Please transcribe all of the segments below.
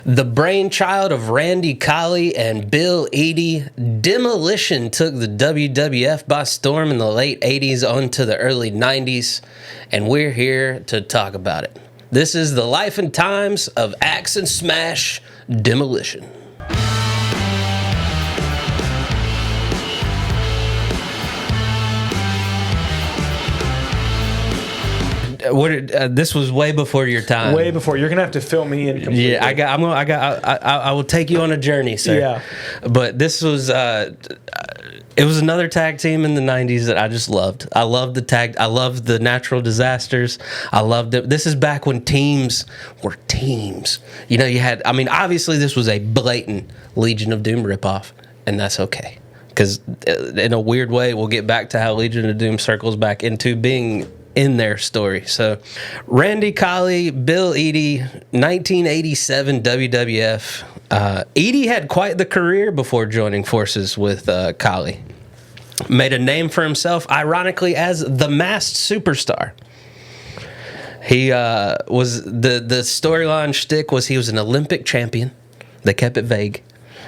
The brainchild of Randy Colley and Bill Eadie, Demolition took the WWF by storm in the late 80s onto the early 90s, and we're here to talk about it. This is the life and times of Axe and Smash Demolition. This was way before your time. Way before. You're gonna have to fill me in completely. Yeah, I will take you on a journey, sir. Yeah. But this was it was another tag team in the 90s that I just loved. I loved the tag. I loved the Natural Disasters. I loved it. This is back when teams were teams. You know, you had. I mean, obviously this was a blatant Legion of Doom ripoff, and that's okay. Because in a weird way, we'll get back to how Legion of Doom circles back into being in their story. So Randy Colley, Bill Eadie, 1987 WWF. Eadie had quite the career before joining forces with Colley. Made a name for himself, ironically, as the Masked Superstar. He was the storyline shtick was he was an Olympic champion. They kept it vague.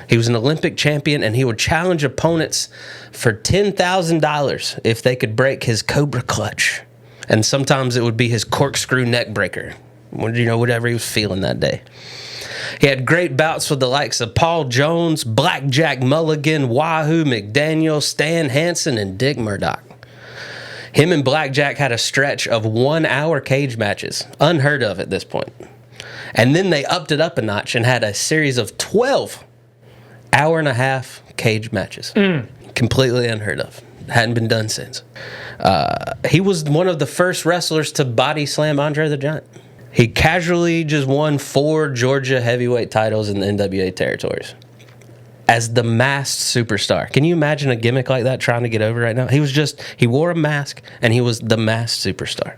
He was an Olympic champion, and he would challenge opponents for $10,000 if they could break his Cobra Clutch. And sometimes it would be his corkscrew neck breaker, you know, whatever he was feeling that day. He had great bouts with the likes of Paul Jones, Blackjack Mulligan, Wahoo McDaniel, Stan Hansen, and Dick Murdoch. Him and Blackjack had a stretch of 1 hour cage matches, unheard of at this point. And then they upped it up a notch and had a series of 12 hour-and-a-half cage matches. Completely unheard of. Hadn't been done since. He was one of the first wrestlers to body slam Andre the Giant. He casually just won 4 Georgia heavyweight titles in the NWA territories as the Masked Superstar. Can you imagine a gimmick like that trying to get over right now? He wore a mask and he was the Masked Superstar.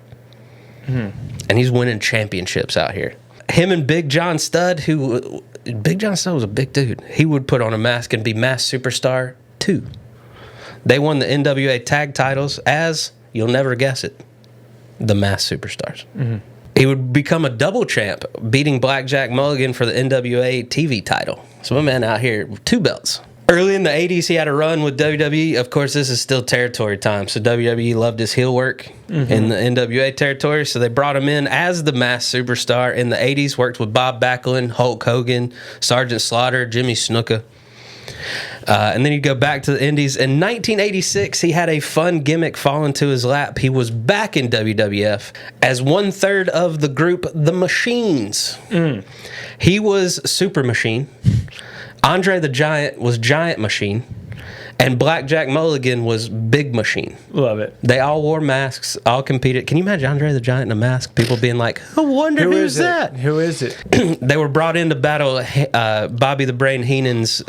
And he's winning championships out here. Him and Big John Studd, Big John Studd was a big dude. He would put on a mask and be Masked Superstar 2. They won the NWA tag titles as, you'll never guess it, the Masked Superstars. He would become a double champ, beating Blackjack Mulligan for the NWA TV title. So my man out here with 2 belts. Early in the 80s, he had a run with WWE. Of course, this is still territory time, so WWE loved his heel work in the NWA territory, so they brought him in as the Masked Superstar in the 80s, worked with Bob Backlund, Hulk Hogan, Sergeant Slaughter, Jimmy Snuka. And then you go back to the Indies. In 1986, he had a fun gimmick fall into his lap. He was back in WWF as 1/3 of the group The Machines. He was Super Machine. Andre the Giant was Giant Machine. And Blackjack Mulligan was Big Machine. Love it. They all wore masks, all competed. Can you imagine Andre the Giant in a mask? People being like, I wonder who's that? Who is it? They were brought in to battle Bobby the Brain Heenan's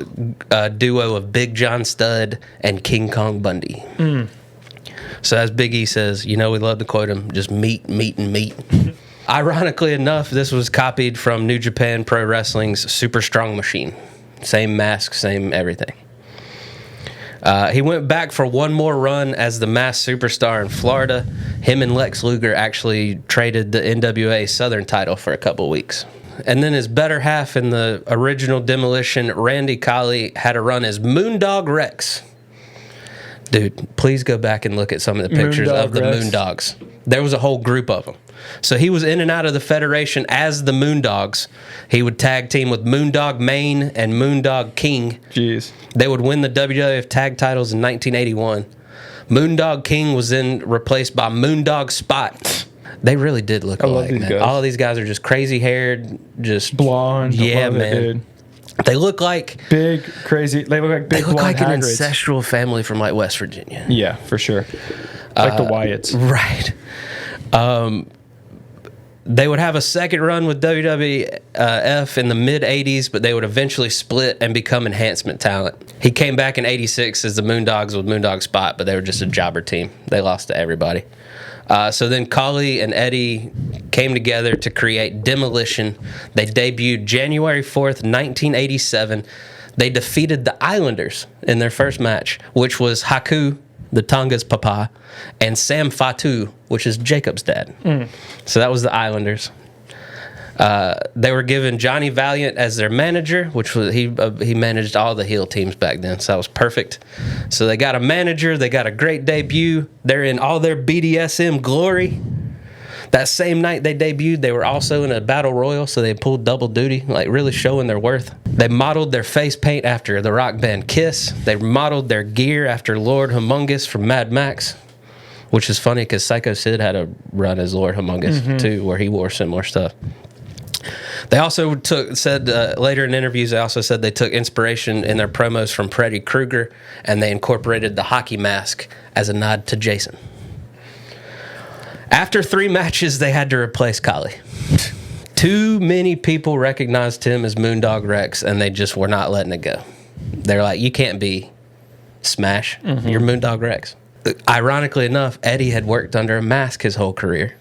duo of Big John Studd and King Kong Bundy. So as Big E says, you know, we love to quote him, just meat, meat, and meat. Ironically enough, this was copied from New Japan Pro Wrestling's Super Strong Machine. Same mask, same everything. He went back for one more run as the Masked Superstar in Florida. Him and Lex Luger actually traded the NWA Southern title for a couple weeks. And then his better half in the original Demolition, Randy Colley, had a run as Moondog Rex. Dude, please go back and look at some of the pictures of the Moondogs. There was a whole group of them. So he was in and out of the Federation as the Moondogs. He would tag team with Moondog Maine and Moondog King. Jeez. They would win the WWF tag titles in 1981. Moondog King was then replaced by Moondog Spot. They really did look alike, man. Guys. All of these guys are just crazy haired, just blonde. Yeah, man. It, dude. They look like big, crazy. They look like big. They look like an Hagrids. ancestral family from like West Virginia. Yeah, for sure. Like the Wyatts, right? They would have a second run with WWF in the mid-'80s, but they would eventually split and become enhancement talent. He came back in '86 as the Moondogs with Moondog Spot, but they were just a jobber team. They lost to everybody. So then Colley and Eddie came together to create Demolition. They debuted January 4th, 1987. They defeated the Islanders in their first match, which was Haku, the Tonga's papa, and Sam Fatu, which is Jacob's dad. So that was the Islanders. They were given Johnny Valiant as their manager, which was he managed all the heel teams back then, so that was perfect. So they got a manager, they got a great debut. They're in all their BDSM glory. That same night they debuted, they were also in a battle royal, so they pulled double duty, like really showing their worth. They modeled their face paint after the rock band Kiss. They modeled their gear after Lord Humongous from Mad Max, which is funny because Psycho Sid had a run as Lord Humongous too, where he wore similar stuff. They also said later in interviews, they also said they took inspiration in their promos from Freddy Krueger, and they incorporated the hockey mask as a nod to Jason. After 3 matches, they had to replace Kali. Too many people recognized him as Moondog Rex, and they just were not letting it go. They're like, you can't be Smash. You're Moondog Rex. Ironically enough, Eddie had worked under a mask his whole career.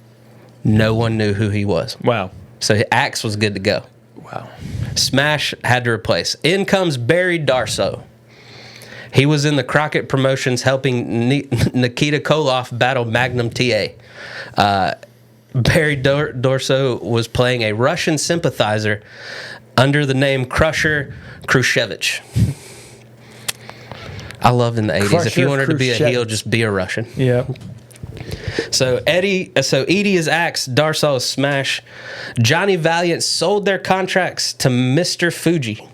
No one knew who he was. Wow. So Axe was good to go. Wow. Smash had to replace. In comes Barry Darsow. He was in the Crockett Promotions helping Nikita Koloff battle Magnum TA. Barry Darsow was playing a Russian sympathizer under the name Crusher Khrushchevich. I love in the 80s. Crusher if you wanted to be a Khrushchev. heel, just be a Russian. Yeah. So Edie is Axe, Darsow is Smash. Johnny Valiant sold their contracts to Mr. Fuji.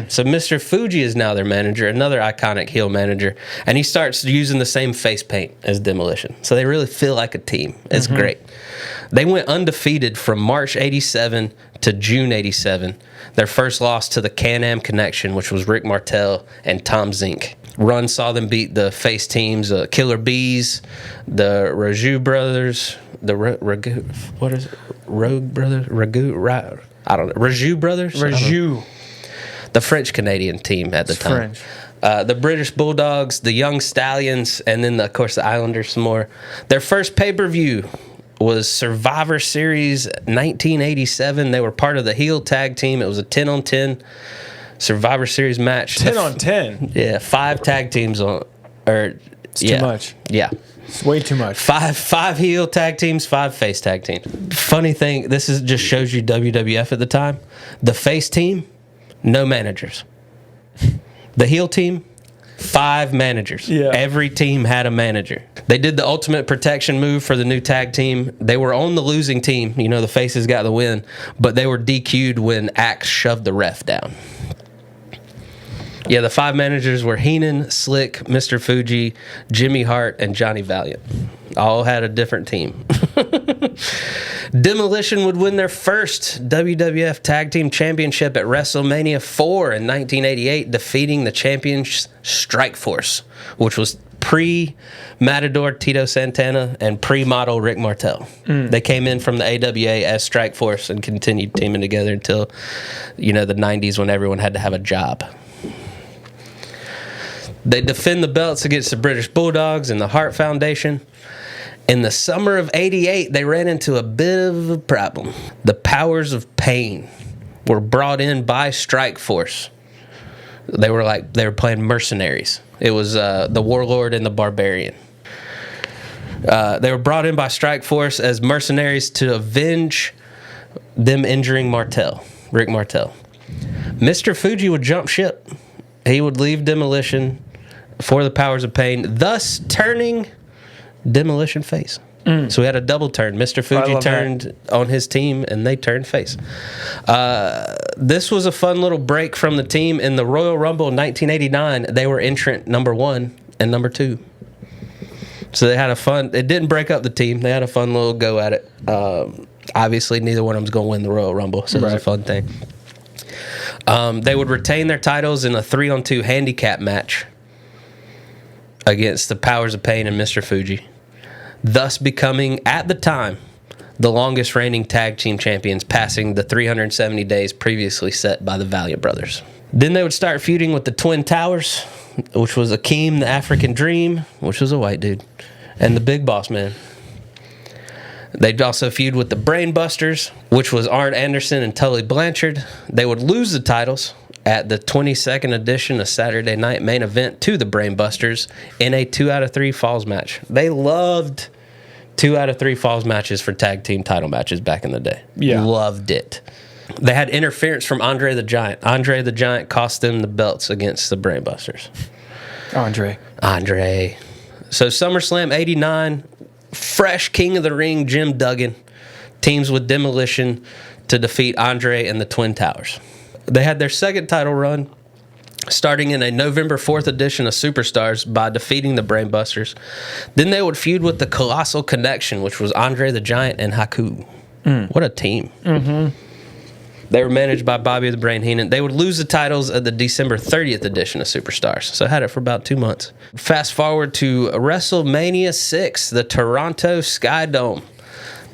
So Mr. Fuji is now their manager, another iconic heel manager, and he starts using the same face paint as Demolition. So they really feel like a team. It's great. They went undefeated from March 87 to June 87. Their first loss to the Can-Am Connection, which was Rick Martel and Tom Zink. Run saw them beat the face teams, Killer Bees, the Raju Brothers, the Ragu, what is it? Rogue Brothers? Ragu? I don't know. Raju Brothers? Raju. The French-Canadian team at the time. French. The British Bulldogs, the Young Stallions, and then, of course, the Islanders some more. Their first pay-per-view was Survivor Series 1987. They were part of the heel tag team. It was a 10-on-10 Survivor Series match. 10-on-10? Yeah, 5 tag teams on. It's too much. Yeah. It's way too much. Five heel tag teams, 5 face tag teams. Funny thing, this just shows you WWF at the time. The face team, no managers. The heel team, 5 managers. Yeah. Every team had a manager. They did the ultimate protection move for the new tag team. They were on the losing team. You know, the faces got the win, but they were DQ'd when Axe shoved the ref down. Yeah, the 5 managers were Heenan, Slick, Mr. Fuji, Jimmy Hart, and Johnny Valiant. All had a different team. Demolition would win their first WWF Tag Team Championship at WrestleMania 4 in 1988, defeating the champions Strikeforce, which was pre-Matador Tito Santana and pre-model Rick Martel. They came in from the AWA as Strikeforce and continued teaming together until, the 90s when everyone had to have a job. They defend the belts against the British Bulldogs and the Hart Foundation. In the summer of '88, they ran into a bit of a problem. The Powers of Pain were brought in by Strikeforce. They were playing mercenaries. It was the Warlord and the Barbarian. They were brought in by Strikeforce as mercenaries to avenge them injuring Rick Martel. Mr. Fuji would jump ship. He would leave Demolition for the Powers of Pain, thus turning Demolition face. So we had a double turn. Mr. Fuji turned on his team, and they turned face. This was a fun little break from the team. In the Royal Rumble in 1989, they were entrant number 1 and number 2. So they had a fun... It didn't break up the team. They had a fun little go at it. Obviously, neither one of them was going to win the Royal Rumble, so it was a fun thing. They would retain their titles in a 3-on-2 handicap match against the Powers of Pain and Mr. Fuji, thus becoming, at the time, the longest reigning tag team champions, passing the 370 days previously set by the Valiant Brothers. Then they would start feuding with the Twin Towers, which was Akeem, the African Dream, which was a white dude, and the Big Boss Man. They'd also feud with the Brainbusters, which was Arn Anderson and Tully Blanchard. They would lose the titles at the 22nd edition of Saturday Night Main Event to the Brainbusters in a 2 out of 3 falls match. They loved 2 out of 3 falls matches for tag team title matches back in the day. Yeah. Loved it. They had interference from Andre the Giant. Andre the Giant cost them the belts against the Brainbusters. Andre. So SummerSlam 89, fresh King of the Ring Jim Duggan teams with Demolition to defeat Andre and the Twin Towers. They had their second title run starting in a November 4th edition of Superstars by defeating the Brainbusters. Then they would feud with the Colossal Connection, which was Andre the Giant and Haku. What a team. Mm-hmm. They were managed by Bobby the Brain Heenan. They would lose the titles at the December 30th edition of Superstars. So had it for about 2 months. Fast forward to WrestleMania 6, the Toronto Sky Dome.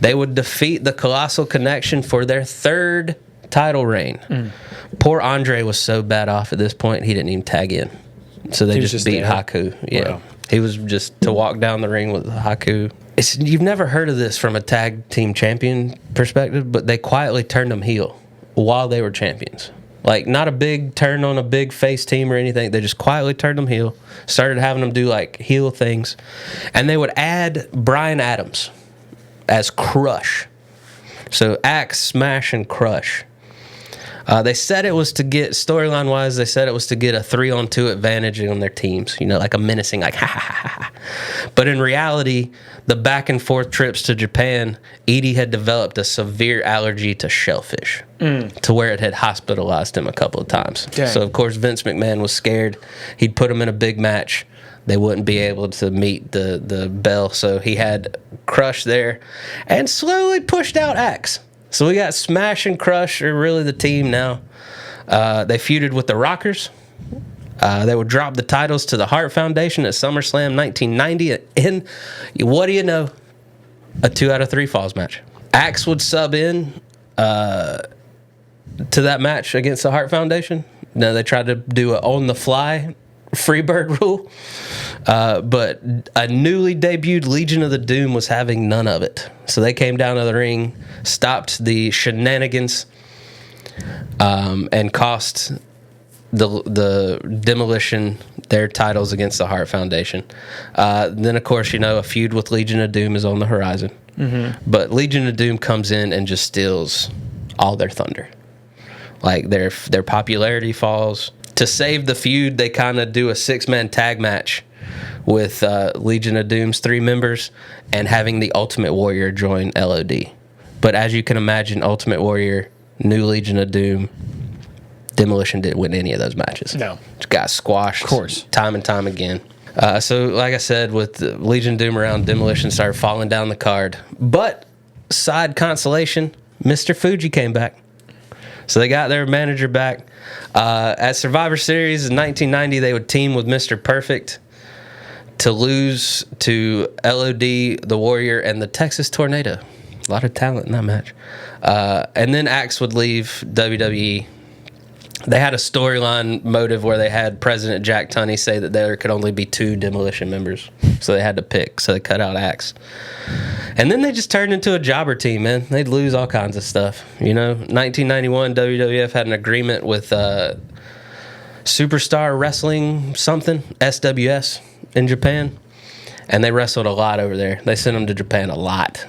They would defeat the Colossal Connection for their third title reign. Poor Andre was so bad off at this point, he didn't even tag in. So they just beat Haku. Yeah. Wow. He was just to walk down the ring with Haku. You've never heard of this from a tag team champion perspective, but they quietly turned them heel while they were champions. Like, not a big turn on a big face team or anything. They just quietly turned them heel, started having them do, like, heel things. And they would add Bryan Adams as Crush. So Axe, Smash, and Crush. They said it was to get, storyline-wise, they said it was to get a 3-on-2 advantage on their teams. You know, like a menacing, like, ha, ha, ha, ha. But in reality, the back-and-forth trips to Japan, Edie had developed a severe allergy to shellfish to where it had hospitalized him a couple of times. Dang. So, of course, Vince McMahon was scared. He'd put him in a big match. They wouldn't be able to meet the bell, so he had Crush there and slowly pushed out Axe. So we got Smash and Crush are really the team now. They feuded with the Rockers. They would drop the titles to the Hart Foundation at SummerSlam 1990. And what do you know? A 2 out of 3 falls match. Axe would sub in to that match against the Hart Foundation. Now they tried to do an on-the-fly Freebird rule. But a newly debuted Legion of the Doom was having none of it. So they came down to the ring, stopped the shenanigans, and cost the Demolition their titles against the Hart Foundation. Then, of course, you know, a feud with Legion of Doom is on the horizon. Mm-hmm. But Legion of Doom comes in and just steals all their thunder. Like, their popularity falls. To save the feud, they kind of do a 6-man tag match with Legion of Doom's 3 members and having the Ultimate Warrior join LOD. But as you can imagine, Ultimate Warrior, New Legion of Doom, Demolition didn't win any of those matches. No. Just got squashed, of course, time and time again. So, like I said, with Legion of Doom around, Demolition started falling down the card. But, side consolation, Mr. Fuji came back. So they got their manager back. At Survivor Series in 1990, they would team with Mr. Perfect to lose to LOD, the Warrior, and the Texas Tornado. A lot of talent in that match. And then Axe would leave WWE. They had a storyline motive where they had President Jack Tunney say that there could only be 2 Demolition members. So they had to pick. So they cut out Axe. And then they just turned into a jobber team, man. They'd lose all kinds of stuff. You know, 1991, WWF had an agreement with Superstar Wrestling something, SWS, in Japan. And they wrestled a lot over there. They sent them to Japan a lot.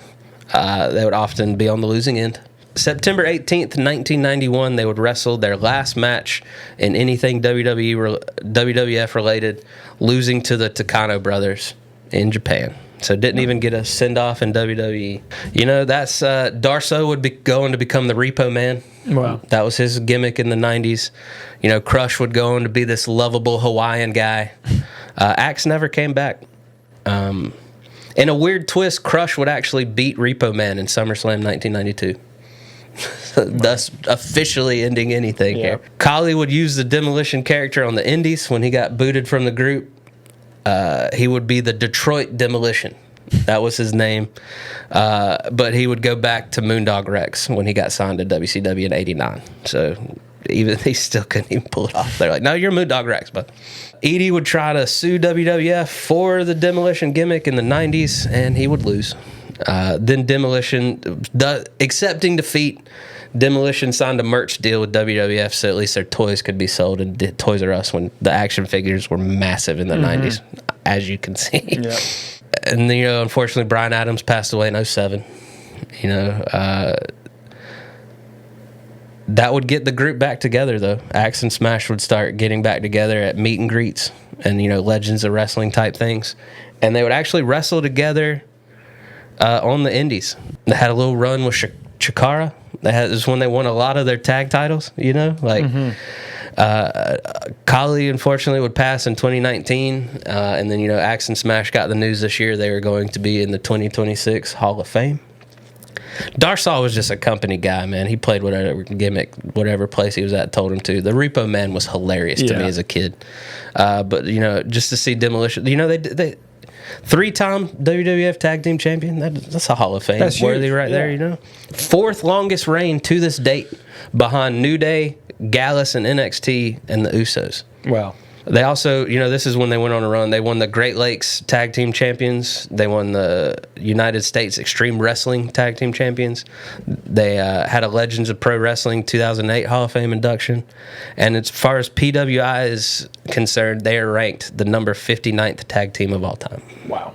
They would often be on the losing end. September 18th, 1991, they would wrestle their last match in anything WWF related, losing to the Takano brothers in Japan. So didn't even get a send-off in WWE. You know, that's Darso would be going to become the Repo Man. Wow. That was his gimmick in the 90s. You know, Crush would go on to be this lovable Hawaiian guy. Axe never came back. In a weird twist, Crush would actually beat Repo Man in SummerSlam 1992. Thus officially ending anything here. Khali would use the Demolition character on the Indies when he got booted from the group. He would be the Detroit Demolition. That was his name. But he would go back to Moondog Rex when he got signed to WCW in 89. So even he still couldn't even pull it off. They're like, no, you're Moondog Rex, but Edie would try to sue WWF for the Demolition gimmick in the 90s, and he would lose. Then Demolition, accepting defeat, Demolition signed a merch deal with WWF so at least their toys could be sold in Toys R Us when the action figures were massive in the 90s, as you can see. Yeah. And then, unfortunately, Bryan Adams passed away in 07. That would get the group back together, though. Axe and Smash would start getting back together at meet and greets and, Legends of Wrestling type things. And they would actually wrestle together on the indies. They had a little run with Chikara. This is when they won a lot of their tag titles, Kali, unfortunately, would pass in 2019. And then, Axe and Smash got the news this year they were going to be in the 2026 Hall of Fame. Darsaw was just a company guy, man. He played whatever gimmick, whatever place he was at told him to. The Repo Man was hilarious to me as a kid. But, just to see Demolition, they 3-time WWF Tag Team Champion, that's a Hall of Fame worthy right there, 4th longest reign to this date behind New Day, Gallus, and NXT, and the Usos. Wow. They also, this is when they went on a run. They won the Great Lakes Tag Team Champions. They won the United States Extreme Wrestling Tag Team Champions. They had a Legends of Pro Wrestling 2008 Hall of Fame induction. And as far as PWI is concerned, they are ranked the number 59th tag team of all time. Wow.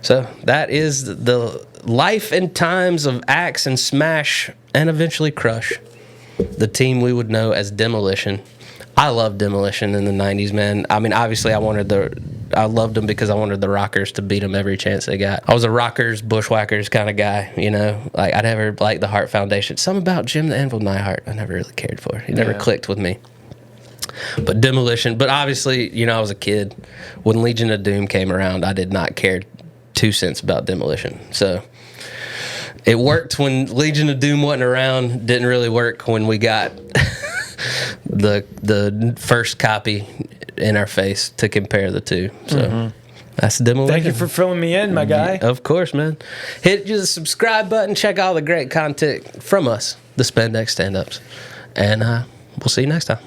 So that is the life and times of Axe and Smash and eventually Crush, the team we would know as Demolition. I loved Demolition in the 90s, man. I mean, obviously, I loved them because I wanted the Rockers to beat them every chance they got. I was a Rockers, Bushwhackers kind of guy, Like, I never liked the Hart Foundation. Something about Jim the Anvil Neidhart I never really cared for. He never clicked with me. But Demolition, but obviously, I was a kid. When Legion of Doom came around, I did not care 2 cents about Demolition. So it worked when Legion of Doom wasn't around. Didn't really work when we got the first copy in our face to compare the two. So that's Demolition. Thank you for filling me in, my guy. Of course, man. Hit the subscribe button. Check all the great content from us, the Spandex StandUps. And we'll see you next time.